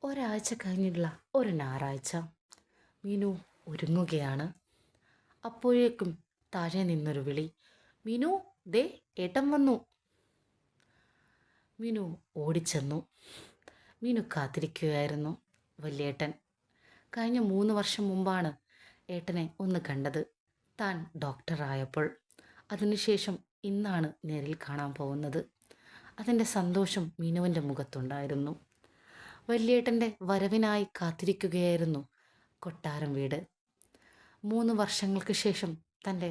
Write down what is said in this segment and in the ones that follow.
ഒരാഴ്ച കഴിഞ്ഞിട്ടുള്ള ഒരു ഞായറാഴ്ച മീനു ഒരുങ്ങുകയാണ്. അപ്പോഴേക്കും താഴെ നിന്നൊരു വിളി. മീനു, ദേ ഏട്ടൻ വന്നു. മീനു ഓടിച്ചെന്നു. മീനു കാത്തിരിക്കുകയായിരുന്നു. വല്യേട്ടൻ കഴിഞ്ഞ 3 വർഷം മുമ്പാണ് ഏട്ടനെ ഒന്ന് കണ്ടത്, താൻ ഡോക്ടറായപ്പോൾ. അതിനുശേഷം ഇന്നാണ് നേരിൽ കാണാൻ പോകുന്നത്. അതിൻ്റെ സന്തോഷം മീനുവിൻ്റെ മുഖത്തുണ്ടായിരുന്നു. വല്യേട്ടൻ്റെ വരവിനായി കാത്തിരിക്കുകയായിരുന്നു കൊട്ടാരം വീട്. 3 വർഷങ്ങൾക്ക് ശേഷം തൻ്റെ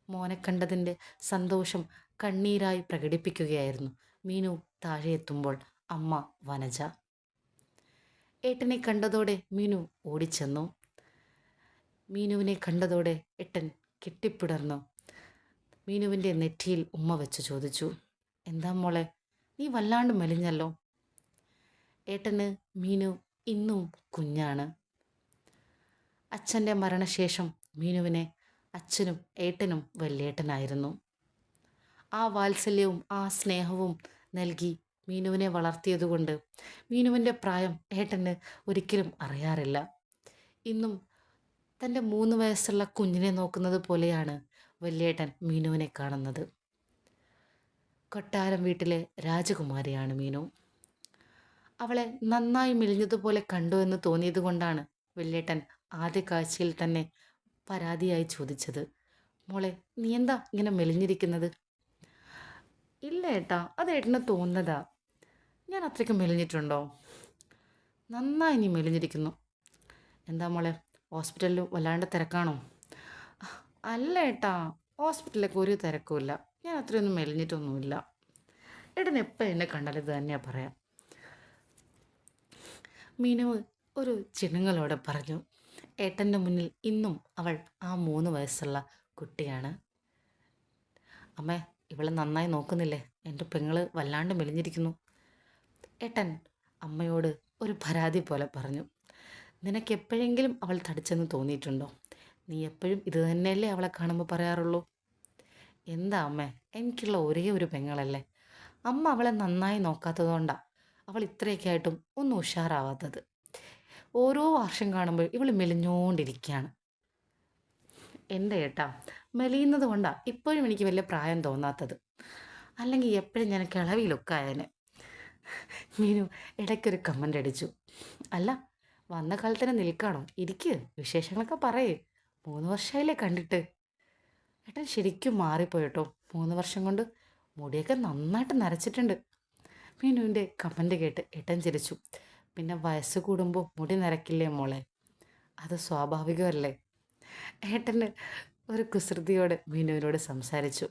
മോനെ കണ്ടതിൻ്റെ സന്തോഷം കണ്ണീരായി പ്രകടിപ്പിക്കുകയായിരുന്നു മീനു താഴെ എത്തുമ്പോൾ അമ്മ വനജ. ഏട്ടനെ കണ്ടതോടെ മീനു ഓടിച്ചെന്നു. മീനുവിനെ കണ്ടതോടെ ഏട്ടൻ കെട്ടിപ്പിടർന്നു മീനുവിൻ്റെ നെറ്റിയിൽ ഉമ്മ വെച്ച് ചോദിച്ചു, എന്താ മോളെ, നീ വല്ലാണ്ട് മെലിഞ്ഞല്ലോ. ഏട്ടന് മീനു ഇന്നും കുഞ്ഞാണ്. അച്ഛൻ്റെ മരണശേഷം മീനുവിനെ അച്ഛനും ഏട്ടനും വല്യേട്ടനായിരുന്നു. ആ വാത്സല്യവും ആ സ്നേഹവും നൽകി മീനുവിനെ വളർത്തിയതുകൊണ്ട് മീനുവിൻ്റെ പ്രായം ഏട്ടന് ഒരിക്കലും അറിയാറില്ല. ഇന്നും തൻ്റെ 3 വയസ്സുള്ള കുഞ്ഞിനെ നോക്കുന്നത് പോലെയാണ് വല്യേട്ടൻ മീനുവിനെ കാണുന്നത്. കൊട്ടാരം വീട്ടിലെ രാജകുമാരിയാണ് മീനു. അവളെ നന്നായി മെലിഞ്ഞതുപോലെ കണ്ടു എന്ന് തോന്നിയത് കൊണ്ടാണ് വല്യേട്ടൻ ആദ്യ കാഴ്ചയിൽ തന്നെ പരാതിയായി ചോദിച്ചത്, മോളെ നീ എന്താ ഇങ്ങനെ മെലിഞ്ഞിരിക്കുന്നത്? ഇല്ല ഏട്ടാ, അത് ഏട്ടന് തോന്നുന്നതാ. ഞാൻ അത്രയ്ക്ക് മെലിഞ്ഞിട്ടുണ്ടോ? നന്നായി നീ മെലിഞ്ഞിരിക്കുന്നു. എന്താ മോളെ, ഹോസ്പിറ്റലിൽ വല്ലാണ്ട് തിരക്കാണോ? അല്ല ഏട്ടാ, ഹോസ്പിറ്റലിലൊക്കെ ഒരു തിരക്കുമില്ല. ഞാൻ അത്രയൊന്നും മെലിഞ്ഞിട്ടൊന്നുമില്ല. ഏട്ടൻ എപ്പോൾ എന്നെ കണ്ടാലും ഇത് തന്നെയാണ് പറയാം. മീനു ഒരു ചിണുങ്ങളോടെ പറഞ്ഞു. ഏട്ടൻ്റെ മുന്നിൽ ഇന്നും അവൾ ആ 3 വയസ്സുള്ള കുട്ടിയാണ്. അമ്മേ, ഇവളെ നന്നായി നോക്കുന്നില്ലേ? എൻ്റെ പെങ്ങള് വല്ലാണ്ട് മെലിഞ്ഞിരിക്കുന്നു. ഏട്ടൻ അമ്മയോട് ഒരു പരാതി പോലെ പറഞ്ഞു. നിനക്ക് എപ്പോഴെങ്കിലും അവൾ തടിച്ചെന്ന് തോന്നിയിട്ടുണ്ടോ? നീ എപ്പോഴും ഇത് തന്നെയല്ലേ അവളെ കാണുമ്പോൾ പറയാറുള്ളൂ. എന്താ അമ്മേ, എനിക്കുള്ള ഒരേ ഒരു പെങ്ങളല്ലേ. അമ്മ അവളെ നന്നായി നോക്കാത്തതുകൊണ്ടാണ് അവൾ ഇത്രയൊക്കെ ആയിട്ടും ഒന്നും ഉഷാറാവാത്തത്. ഓരോ വർഷം കാണുമ്പോൾ ഇവൾ മെലിഞ്ഞോണ്ടിരിക്കുകയാണ്. എൻ്റെ ഏട്ടാ, മെലിയുന്നത് കൊണ്ടാണ് ഇപ്പോഴും എനിക്ക് വലിയ പ്രായം തോന്നാത്തത്. അല്ലെങ്കിൽ എപ്പോഴും ഞാൻ കിളവി ലുക്കായനെ. മീനു ഇടയ്ക്കൊരു കമൻ്റ് അടിച്ചു. അല്ല, വന്ന കാലത്തിന് നിൽക്കാണോ? ഇരിക്ക്, വിശേഷങ്ങളൊക്കെ പറയേ. 3 വർഷമായില്ലേ കണ്ടിട്ട്. ഏട്ടൻ ശരിക്കും മാറിപ്പോയിട്ടോ. 3 വർഷം കൊണ്ട് മുടിയൊക്കെ നന്നായിട്ട് നരച്ചിട്ടുണ്ട്. മീനുവിൻ്റെ കമൻ്റ് കേട്ട് ഏട്ടൻ ചിരിച്ചു. പിന്നെ വയസ്സ് കൂടുമ്പോൾ മുടി നരക്കില്ലേ മോളെ? അത് സ്വാഭാവികമല്ലേ? ഏട്ടന് ഒരു കുസൃതിയോടെ മീനുവിനോട് സംസാരിച്ചു.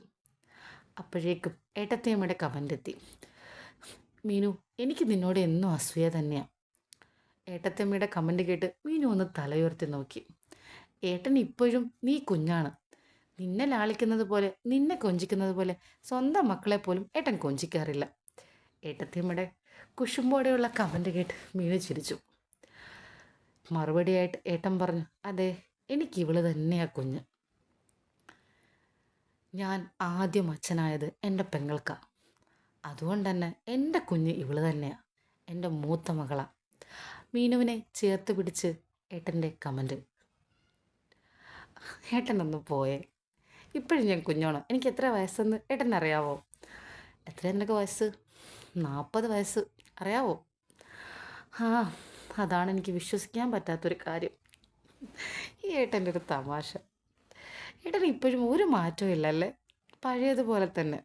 അപ്പോഴേക്കും ഏട്ടത്തിയമ്മയുടെ കമൻ്റ് എത്തി. മീനു, എനിക്ക് നിന്നോട് എന്നും അസൂയ തന്നെയാണ്. ഏട്ടത്തിയമ്മയുടെ കമൻ്റ് കേട്ട് മീനു ഒന്ന് തലയുയർത്തി നോക്കി. ഏട്ടൻ ഇപ്പോഴും നീ കുഞ്ഞാണ്. നിന്നെ ലാളിക്കുന്നത് പോലെ, നിന്നെ കൊഞ്ചിക്കുന്നത് പോലെ സ്വന്തം മക്കളെ പോലും ഏട്ടൻ കൊഞ്ചിക്കാറില്ല. ഏട്ടത്തിയമ്മയുടെ കുശുമ്പോടെയുള്ള കമൻ്റ് കേട്ട് മീനു ചിരിച്ചു. മറുപടിയായിട്ട് ഏട്ടൻ പറഞ്ഞു, അതെ, എനിക്ക് ഇവള് തന്നെയാ കുഞ്ഞ്. ഞാൻ ആദ്യം അച്ഛനായത് എൻ്റെ പെങ്ങൾക്കാണ്. അതുകൊണ്ട് തന്നെ എൻ്റെ കുഞ്ഞ് ഇവള് തന്നെയാണ്, എൻ്റെ മൂത്ത മകളാ. മീനുവിനെ ചേർത്ത് പിടിച്ച് ഏട്ടൻ്റെ കമൻ്റ്. ഏട്ടനൊന്ന് പോയേ. ഇപ്പോഴും ഞാൻ കുഞ്ഞോണം. എനിക്ക് എത്ര വയസ്സെന്ന് ഏട്ടനറിയാവോ? എത്രയാണ് നിനക്ക് വയസ്സ്? 40 വയസ്സ്. അറിയാവോ? ആ, അതാണ് എനിക്ക് വിശ്വസിക്കാൻ പറ്റാത്തൊരു കാര്യം. ഈ ഏട്ടൻ്റെ ഒരു തമാശ. ഏട്ടൻ ഇപ്പോഴും ഒരു മാറ്റവും ഇല്ലല്ലേ? പഴയതുപോലെ തന്നെ.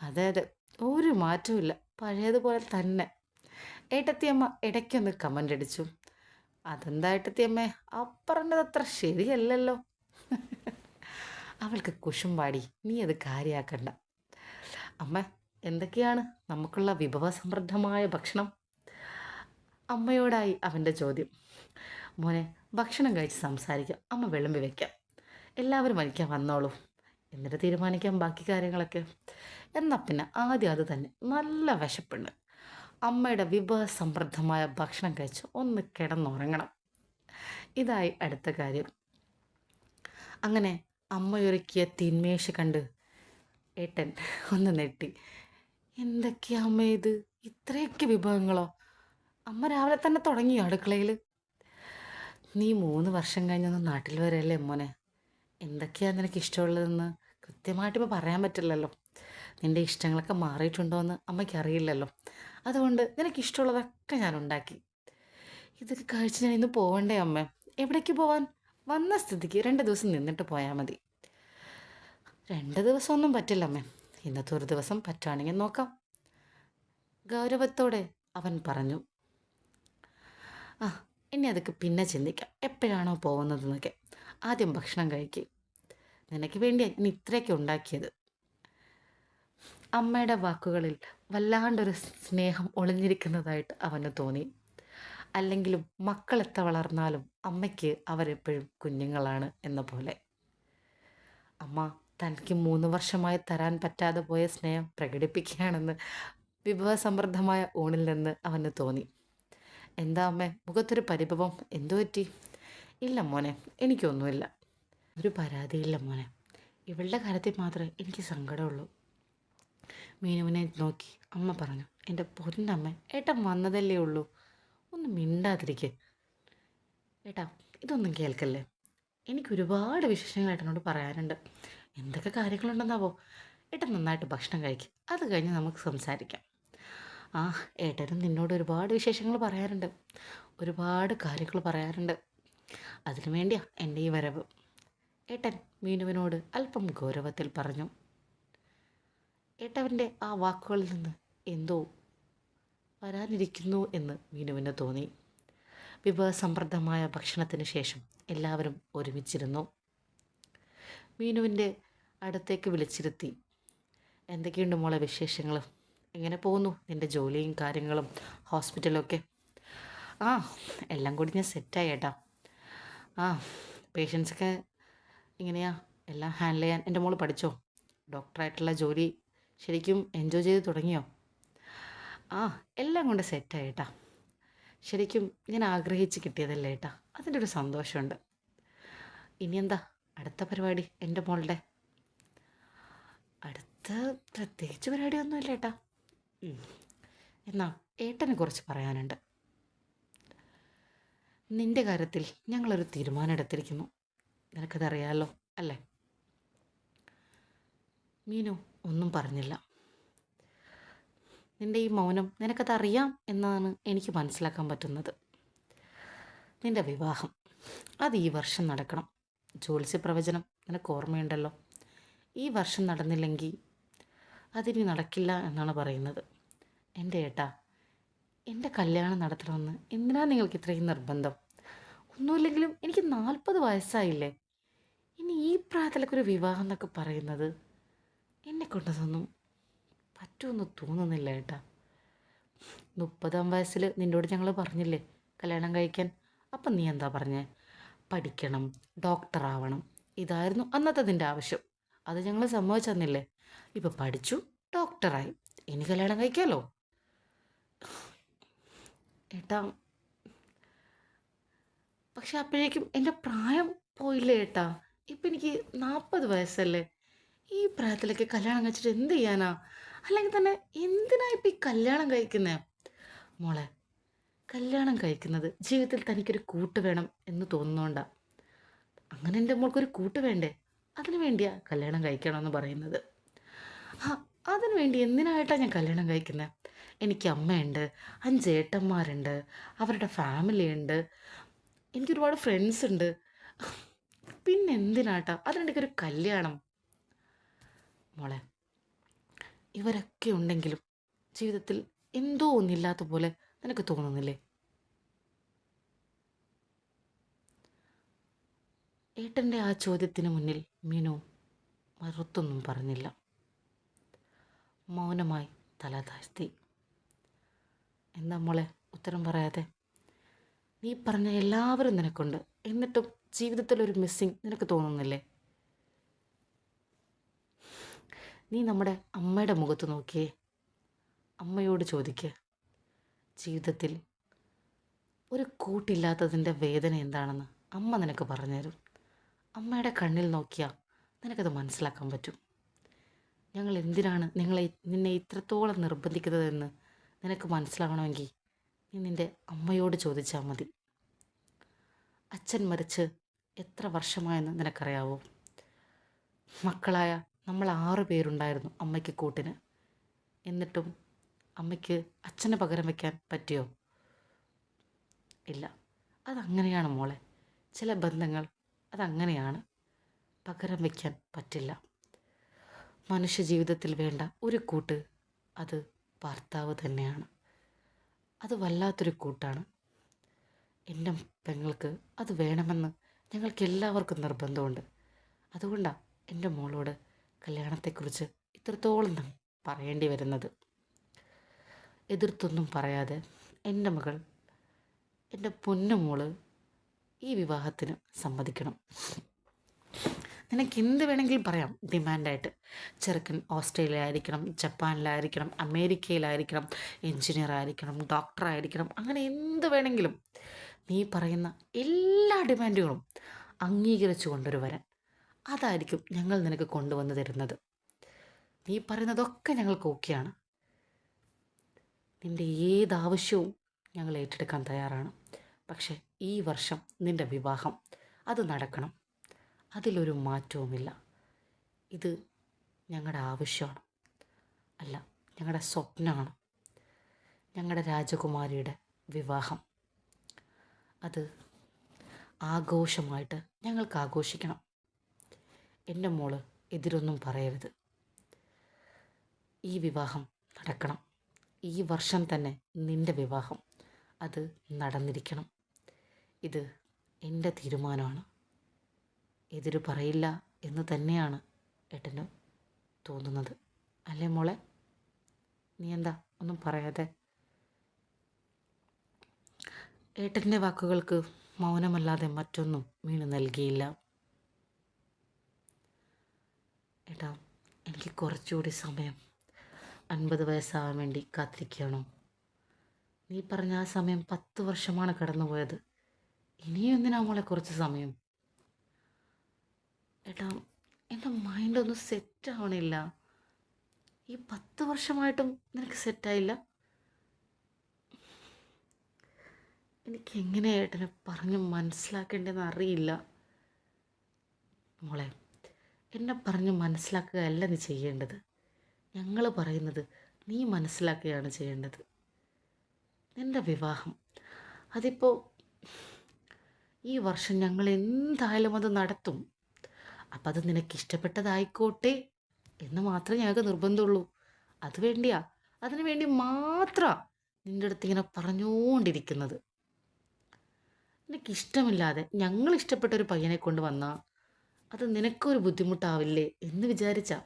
അതെ അതെ, ഒരു മാറ്റവും ഇല്ല, പഴയതുപോലെ തന്നെ. ഏട്ടത്തിയമ്മ ഇടയ്ക്കൊന്ന് കമൻ്റ് അടിച്ചു. അതെന്താ ഏട്ടത്തിയമ്മേ, അപ്പറഞ്ഞത് അത്ര ശരിയല്ലല്ലോ. അവൾക്ക് കുശുമ്പാടി, നീ അത് കാര്യമാക്കണ്ട. അമ്മ, എന്തൊക്കെയാണ് നമുക്കുള്ള വിഭവസമൃദ്ധമായ ഭക്ഷണം? അമ്മയോടായി അവൻ്റെ ചോദ്യം. മോനെ, ഭക്ഷണം കഴിച്ച് സംസാരിക്കാം, അമ്മ വിളമ്പി വയ്ക്കാം. എല്ലാവരും വനിക്കാൻ വന്നോളൂ, എന്നിട്ട് തീരുമാനിക്കാം ബാക്കി കാര്യങ്ങളൊക്കെ. എന്നാൽ പിന്നെ ആദ്യം അത് തന്നെ. നല്ല വിശപ്പുണ്ട്. അമ്മയുടെ വിഭവസമൃദ്ധമായ ഭക്ഷണം കഴിച്ച് ഒന്ന് കിടന്നുറങ്ങണം. ഇതായി അടുത്ത കാര്യം. അങ്ങനെ അമ്മയൊരുക്കിയ തീന്മേശ കണ്ട് ഏട്ടൻ ഒന്ന് നെട്ടി. എന്തൊക്കെയാ അമ്മ ഇത്? ഇത്രയൊക്കെ വിഭവങ്ങളോ? അമ്മ രാവിലെ തന്നെ തുടങ്ങിയോ അടുക്കളയിൽ? നീ 3 വർഷം കഴിഞ്ഞൊന്ന് നാട്ടിൽ വരെയല്ലേ മോനെ. എന്തൊക്കെയാണ് നിനക്ക് ഇഷ്ടമുള്ളതെന്ന് കൃത്യമായിട്ട് ഇപ്പോൾ പറയാൻ പറ്റില്ലല്ലോ. നിൻ്റെ ഇഷ്ടങ്ങളൊക്കെ മാറിയിട്ടുണ്ടോ എന്ന് അമ്മയ്ക്ക് അറിയില്ലല്ലോ. അതുകൊണ്ട് നിനക്ക് ഇഷ്ടമുള്ളതൊക്കെ ഞാൻ ഉണ്ടാക്കി. ഇതൊക്കെ കഴിച്ച് ഞാൻ ഇന്ന് പോവണ്ടേ അമ്മ? എവിടേക്ക് പോവാൻ? വന്ന സ്ഥിതിക്ക് 2 ദിവസം നിന്നിട്ട് പോയാൽ മതി. 2 ദിവസമൊന്നും പറ്റില്ല അമ്മേ. ഇന്നത്തെ ഒരു ദിവസം പറ്റുവാണെങ്കിൽ നോക്കാം, ഗൗരവത്തോടെ അവൻ പറഞ്ഞു. ആ, ഇനി അതൊക്കെ പിന്നെ ചിന്തിക്കാം, എപ്പോഴാണോ പോകുന്നതെന്നൊക്കെ. ആദ്യം ഭക്ഷണം കഴിക്കുക. നിനക്ക് വേണ്ടിയാണ് ഇനി ഇത്രയൊക്കെ ഉണ്ടാക്കിയത്. അമ്മയുടെ വാക്കുകളിൽ വല്ലാണ്ടൊരു സ്നേഹം ഒളിഞ്ഞിരിക്കുന്നതായിട്ട് അവന് തോന്നി. അല്ലെങ്കിലും മക്കൾ എത്ര വളർന്നാലും അമ്മയ്ക്ക് അവരെപ്പോഴും കുഞ്ഞുങ്ങളാണ് എന്ന പോലെ. അമ്മ തനിക്ക് 3 വർഷമായി തരാൻ പറ്റാതെ പോയ സ്നേഹം പ്രകടിപ്പിക്കുകയാണെന്ന് വിഭവസമൃദ്ധമായ ഊണിൽ നിന്ന് അവന് തോന്നി. എന്താ അമ്മേ, മുഖത്തൊരു പരിഭവം, എന്തു പറ്റി? ഇല്ല മോനെ, എനിക്കൊന്നുമില്ല. ഒരു പരാതിയില്ല മോനെ. ഇവളുടെ കാര്യത്തിൽ മാത്രമേ എനിക്ക് സങ്കടമുള്ളൂ. മീനുവിനെ നോക്കി അമ്മ പറഞ്ഞു. എൻ്റെ പൊന്നമ്മ, ഏട്ടൻ വന്നതല്ലേ ഉള്ളൂ, ഒന്ന് മിണ്ടാതിരിക്കെ. ഏട്ടാ, ഇതൊന്നും കേൾക്കല്ലേ. എനിക്ക് ഒരുപാട് വിശേഷങ്ങൾ ഏട്ടനോട് പറയാനുണ്ട്. എന്തൊക്കെ കാര്യങ്ങളുണ്ടെന്നാവോ. ഏട്ടൻ നന്നായിട്ട് ഭക്ഷണം കഴിക്കും, അത് കഴിഞ്ഞ് നമുക്ക് സംസാരിക്കാം. ആ, ഏട്ടനും നിന്നോട് ഒരുപാട് വിശേഷങ്ങൾ പറയാറുണ്ട്, ഒരുപാട് കാര്യങ്ങൾ പറയാറുണ്ട്. അതിനു വേണ്ടിയാ എൻ്റെ ഈ വരവ്. ഏട്ടൻ മീനുവിനോട് അല്പം ഗൗരവത്തിൽ പറഞ്ഞു. ഏട്ടവൻ്റെ ആ വാക്കുകളിൽ നിന്ന് എന്തോ വരാനിരിക്കുന്നു എന്ന് മീനുവിന് തോന്നി. വിഭവസമൃദ്ധമായ ഭക്ഷണത്തിന് ശേഷം എല്ലാവരും ഒരുമിച്ചിരുന്നു. മീനുവിൻ്റെ അടുത്തേക്ക് വിളിച്ചിരുത്തി. എന്തൊക്കെയുണ്ട് മോളെ വിശേഷങ്ങൾ? എങ്ങനെ പോകുന്നു നിൻ്റെ ജോലിയും കാര്യങ്ങളും ഹോസ്പിറ്റലൊക്കെ? ആ, എല്ലാം കൂടി ഞാൻ സെറ്റായി ഏട്ടാ. ആ, പേഷ്യൻസൊക്കെ ഇങ്ങനെയാ, എല്ലാം ഹാൻഡിൽ ചെയ്യാൻ എൻ്റെ മോൾ പഠിച്ചോ? ഡോക്ടറായിട്ടുള്ള ജോലി ശരിക്കും എൻജോയ് ചെയ്ത് തുടങ്ങിയോ? ആ, എല്ലാം കൊണ്ട് സെറ്റായി ഏട്ടാ. ശരിക്കും ഞാൻ ആഗ്രഹിച്ച് കിട്ടിയതല്ലേ ഏട്ടാ, അതിൻ്റെ ഒരു സന്തോഷമുണ്ട്. ഇനി എന്താ അടുത്ത പരിപാടി എൻ്റെ മോളുടെ? അടുത്ത പ്രത്യേകിച്ച് പരിപാടിയൊന്നുമില്ല ഏട്ടാ. എന്നാ ഏട്ടനെ കുറിച്ച് പറയാനുണ്ട്. നിൻ്റെ കാര്യത്തിൽ ഞങ്ങളൊരു തീരുമാനം എടുത്തിരിക്കുന്നു. നിനക്കതറിയാമല്ലോ അല്ലേ? മീനു ഒന്നും പറഞ്ഞില്ല. നിൻ്റെ ഈ മൗനം നിനക്കതറിയാം എന്നാണ് എനിക്ക് മനസ്സിലാക്കാൻ പറ്റുന്നത്. നിൻ്റെ വിവാഹം അത് ഈ വർഷം നടക്കണം. ജ്യോത്സ്യ പ്രവചനം നിനക്ക് ഓർമ്മയുണ്ടല്ലോ. ഈ വർഷം നടന്നില്ലെങ്കിൽ അതിനി നടക്കില്ല എന്നാണ് പറയുന്നത്. എൻ്റെ ഏട്ടാ, എൻ്റെ കല്യാണം നടത്തണമെന്ന് എന്തിനാ നിങ്ങൾക്ക് ഇത്രയും നിർബന്ധം? ഒന്നുമില്ലെങ്കിലും എനിക്ക് 40 വയസ്സായില്ലേ. ഇനി ഈ പ്രായത്തിലൊക്കെ ഒരു വിവാഹം എന്നൊക്കെ പറയുന്നത് എന്നെക്കൊണ്ടതൊന്നും പറ്റുമെന്ന് തോന്നുന്നില്ല ഏട്ടാ. 30-ാം വയസ്സിൽ നിന്നോട് ഞങ്ങൾ പറഞ്ഞില്ലേ കല്യാണം കഴിക്കാൻ? അപ്പം നീ എന്താ പറഞ്ഞേ? പഠിക്കണം, ഡോക്ടറാവണം, ഇതായിരുന്നു അന്നത്തെ നിൻ്റെ ആവശ്യം. അത് ഞങ്ങൾ സമ്മതിച്ചു തന്നില്ലേ? ഇപ്പം പഠിച്ചു, ഡോക്ടറായി, ഇനി കല്യാണം കഴിക്കാമല്ലോ. ഏട്ടാ, പക്ഷെ അപ്പോഴേക്കും എൻ്റെ പ്രായം പോയില്ലേ ഏട്ടാ? ഇപ്പം എനിക്ക് 40 വയസ്സല്ലേ. ഈ പ്രായത്തിലൊക്കെ കല്യാണം കഴിച്ചിട്ട് എന്ത് ചെയ്യാനാ? അല്ലെങ്കിൽ തന്നെ എന്തിനാ ഇപ്പം ഈ കല്യാണം കഴിക്കുന്നത്? മോളെ, കല്യാണം കഴിക്കുന്നത് ജീവിതത്തിൽ തനിക്കൊരു കൂട്ട് വേണം എന്ന് തോന്നുന്നോണ്ടാ. അങ്ങനെ എൻ്റെ മോൾക്കൊരു കൂട്ട് വേണ്ടേ? അതിനു വേണ്ടിയാ കല്യാണം കഴിക്കണമെന്ന് പറയുന്നത്. ആ, അതിനു വേണ്ടി എന്തിനായിട്ടാണ് ഞാൻ കല്യാണം കഴിക്കുന്നത്? എനിക്ക് അമ്മയുണ്ട്, 5 ഏട്ടന്മാരുണ്ട്, അവരുടെ ഫാമിലി ഉണ്ട്, എനിക്കൊരുപാട് ഫ്രണ്ട്സ് ഉണ്ട്. പിന്നെ എന്തിനാട്ടാ അതിനിടയ്ക്കൊരു കല്യാണം? മോളെ, ഇവരൊക്കെ ഉണ്ടെങ്കിലും ജീവിതത്തിൽ എന്തോ ഒന്നില്ലാത്ത പോലെ നിനക്ക് തോന്നുന്നില്ലേ? ഏട്ടൻ്റെ ആ ചോദ്യത്തിന് മുന്നിൽ മീനു മറുത്തൊന്നും പറഞ്ഞില്ല. മൗനമായി തല താഴ്ത്തി. എന്താ മോളെ ഉത്തരം പറയാതെ? നീ പറഞ്ഞ എല്ലാവരും നിനക്കുണ്ട്, എന്നിട്ടും ജീവിതത്തിലൊരു മിസ്സിങ് നിനക്ക് തോന്നുന്നില്ലേ? നീ നമ്മുടെ അമ്മയുടെ മുഖത്ത് നോക്കിയേ. അമ്മയോട് ചോദിക്കുക, ജീവിതത്തിൽ ഒരു കൂട്ടില്ലാത്തതിൻ്റെ വേദന എന്താണെന്ന് അമ്മ നിനക്ക് പറഞ്ഞുതരും. അമ്മയുടെ കണ്ണിൽ നോക്കിയാൽ നിനക്കത് മനസ്സിലാക്കാൻ പറ്റും. ഞങ്ങൾ എന്തിനാണ് നിന്നെ ഇത്രത്തോളം നിർബന്ധിക്കുന്നതെന്ന് നിനക്ക് മനസ്സിലാവണമെങ്കിൽ നീ നിൻ്റെ അമ്മയോട് ചോദിച്ചാൽ മതി. അച്ഛൻ മരിച്ച് എത്ര വർഷമായെന്ന് നിനക്കറിയാവോ? മക്കളായ നമ്മൾ 6 പേരുണ്ടായിരുന്നു അമ്മയ്ക്ക് കൂട്ടിന്. എന്നിട്ടും അമ്മയ്ക്ക് അച്ഛന് പകരം വയ്ക്കാൻ പറ്റിയോ? ഇല്ല. അതങ്ങനെയാണ് മോളെ. ചില ബന്ധങ്ങൾ അതങ്ങനെയാണ്, പകരം വയ്ക്കാൻ പറ്റില്ല. മനുഷ്യ ജീവിതത്തിൽ വേണ്ട ഒരു കൂട്ട് അത് ഭർത്താവ് തന്നെയാണ്. അത് വല്ലാത്തൊരു കൂട്ടാണ്. എൻ്റെ പെങ്ങൾക്ക് അത് വേണമെന്ന് ഞങ്ങൾക്ക് എല്ലാവർക്കും നിർബന്ധമുണ്ട്. അതുകൊണ്ടാണ് എൻ്റെ മോളോട് കല്യാണത്തെക്കുറിച്ച് ഇത്രത്തോളം പറയേണ്ടി വരുന്നത്. എതിർത്തൊന്നും പറയാതെ എൻ്റെ മകൾ, എൻ്റെ പൊന്നുമോള് ഈ വിവാഹത്തിന് സമ്മതിക്കണം. നിനക്ക് എന്ത് വേണമെങ്കിലും പറയാം ഡിമാൻഡായിട്ട്. ചെറുക്കൻ ഓസ്ട്രേലിയ ആയിരിക്കണം, ജപ്പാനിലായിരിക്കണം, അമേരിക്കയിലായിരിക്കണം, എൻജിനീയർ ആയിരിക്കണം, ഡോക്ടറായിരിക്കണം, അങ്ങനെ എന്ത് വേണമെങ്കിലും നീ പറയുന്ന എല്ലാ ഡിമാൻഡുകളും അംഗീകരിച്ചു കൊണ്ടൊരു വരൻ, അതായിരിക്കും ഞങ്ങൾ നിനക്ക് കൊണ്ടുവന്ന് തരുന്നത്. നീ പറയുന്നതൊക്കെ ഞങ്ങൾക്ക് ഓക്കെയാണ്. നിൻ്റെ ഏതാവശ്യവും ഞങ്ങൾ ഏറ്റെടുക്കാൻ തയ്യാറാണ്. പക്ഷേ ഈ വർഷം നിൻ്റെ വിവാഹം അത് നടക്കണം. അതിലൊരു മാറ്റവുമില്ല. ഇത് ഞങ്ങളുടെ ആവശ്യമാണ്, അല്ല ഞങ്ങളുടെ സ്വപ്നമാണ്. ഞങ്ങളുടെ രാജകുമാരിയുടെ വിവാഹം അത് ആഘോഷമായിട്ട് ഞങ്ങൾക്ക് ആഘോഷിക്കണം. എൻ്റെ മോള് എതിരൊന്നും പറയരുത്. ഈ വിവാഹം നടക്കണം. ഈ വർഷം തന്നെ നിൻ്റെ വിവാഹം അത് നടന്നിരിക്കണം. ഇത് എൻ്റെ തീരുമാനമാണ്. എതിര് പറയില്ല എന്ന് തന്നെയാണ് ഏട്ടന് തോന്നുന്നത്. അല്ലേ മോളെ? നീ എന്താ ഒന്നും പറയാതെ? ഏട്ടൻ്റെ വാക്കുകൾക്ക് മൗനമല്ലാതെ മറ്റൊന്നും മീനു നൽകിയില്ല. ഏട്ടാ, എനിക്ക് കുറച്ചുകൂടി സമയം 50 വയസ്സാവാൻ വേണ്ടി കാത്തിരിക്കുകയാണോ? നീ പറഞ്ഞ ആ സമയം 10 വർഷമാണ് കടന്നുപോയത്. ഇനിയും എന്തിനാ മോളെ കുറച്ച് സമയം? ഏട്ടാ, എൻ്റെ മൈൻഡൊന്നും സെറ്റ് ആവണില്ല. ഈ 10 വർഷമായിട്ടും നിനക്ക് സെറ്റായില്ല? എനിക്ക് എങ്ങനെയാ ഏട്ടനെ പറഞ്ഞ് മനസ്സിലാക്കേണ്ടതെന്ന് അറിയില്ല. മോളെ, എന്നെ പറഞ്ഞ് മനസ്സിലാക്കുകയല്ല നീ ചെയ്യേണ്ടത്. ഞങ്ങൾ പറയുന്നത് നീ മനസ്സിലാക്കുകയാണ് ചെയ്യേണ്ടത്. നിൻ്റെ വിവാഹം അതിപ്പോൾ ഈ വർഷം ഞങ്ങൾ എന്തായാലും അത് നടത്തും. അപ്പം അത് നിനക്കിഷ്ടപ്പെട്ടതായിക്കോട്ടെ എന്ന് മാത്രമേ ഞങ്ങൾക്ക് നിർബന്ധമുള്ളൂ. അതിനു വേണ്ടി മാത്രമാണ് നിൻ്റെ അടുത്ത് ഇങ്ങനെ പറഞ്ഞുകൊണ്ടിരിക്കുന്നത്. നിനക്കിഷ്ടമില്ലാതെ ഞങ്ങൾ ഇഷ്ടപ്പെട്ട ഒരു പയ്യനെ കൊണ്ട് വന്നാൽ അത് നിനക്കൊരു ബുദ്ധിമുട്ടാവില്ലേ എന്ന് വിചാരിച്ചാ.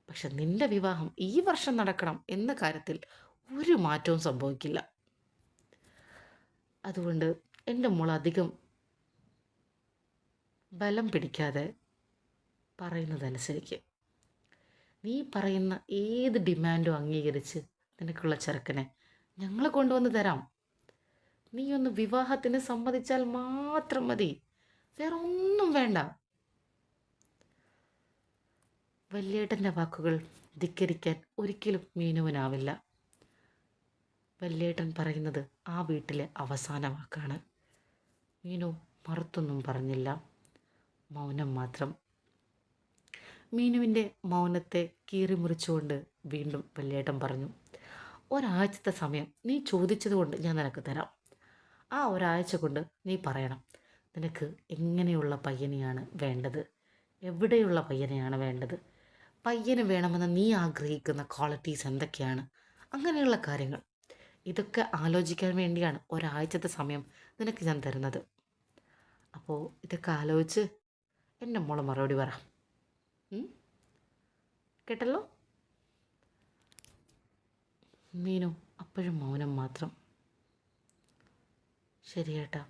പക്ഷെ നിൻ്റെ വിവാഹം ഈ വർഷം നടക്കണം എന്ന കാര്യത്തിൽ ഒരു മാറ്റവും സംഭവിക്കില്ല. അതുകൊണ്ട് എൻ്റെ മോൾ അധികം ബലം പിടിക്കാതെ പറയുന്നതനുസരിക്ക്. നീ പറയുന്ന ഏത് ഡിമാൻഡും അംഗീകരിച്ച് നിനക്കുള്ള ചെറുക്കനെ ഞങ്ങൾ കൊണ്ടുവന്ന് തരാം. നീ ഒന്ന് വിവാഹത്തിന് സമ്മതിച്ചാൽ മാത്രം മതി, വേറെ ഒന്നും വേണ്ട. വല്യേട്ടൻ്റെ വാക്കുകൾ ധിക്കരിക്കാൻ ഒരിക്കലും മീനുവിനാവില്ല. വല്യേട്ടൻ പറയുന്നത് ആ വീട്ടിലെ അവസാന വാക്കാണ്. മീനു മറുത്തൊന്നും പറഞ്ഞില്ല, മൗനം മാത്രം. മീനുവിൻ്റെ മൗനത്തെ കീറിമുറിച്ചുകൊണ്ട് വീണ്ടും വല്യേട്ടൻ പറഞ്ഞു, ഒരാഴ്ചത്തെ സമയം നീ ചോദിച്ചതുകൊണ്ട് ഞാൻ നിനക്ക് തരാം. ആ ഒരാഴ്ച കൊണ്ട് നീ പറയണം നിനക്ക് എങ്ങനെയുള്ള പയ്യനെയാണ് വേണ്ടത്, എവിടെയുള്ള പയ്യനെയാണ് വേണ്ടത്, പയ്യന് വേണമെന്ന് നീ ആഗ്രഹിക്കുന്ന ക്വാളിറ്റീസ് എന്തൊക്കെയാണ്, അങ്ങനെയുള്ള കാര്യങ്ങൾ. ഇതൊക്കെ ആലോചിക്കാൻ വേണ്ടിയാണ് ഒരാഴ്ചത്തെ സമയം നിനക്ക് ഞാൻ തരുന്നത്. അപ്പോൾ ഇതൊക്കെ ആലോചിച്ച് എൻ്റെ മോളെ മറുപടി പറ. കേട്ടല്ലോ? മീനു അപ്പോഴും മൗനം മാത്രം. ശരിയേട്ടാ,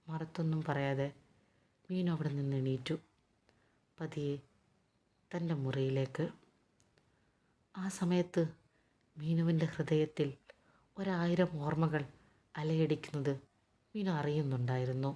മറുത്തൊന്നും പറയാതെ മീനു അവിടെ നിന്ന് എണീറ്റു പതിയെ തൻ്റെ മുറിയിലേക്ക്. ആ സമയത്ത് മീനുവിൻ്റെ ഹൃദയത്തിൽ 1000 ഓർമ്മകൾ അലയടിക്കുന്നത് മീനു അറിയുന്നുണ്ടായിരുന്നു.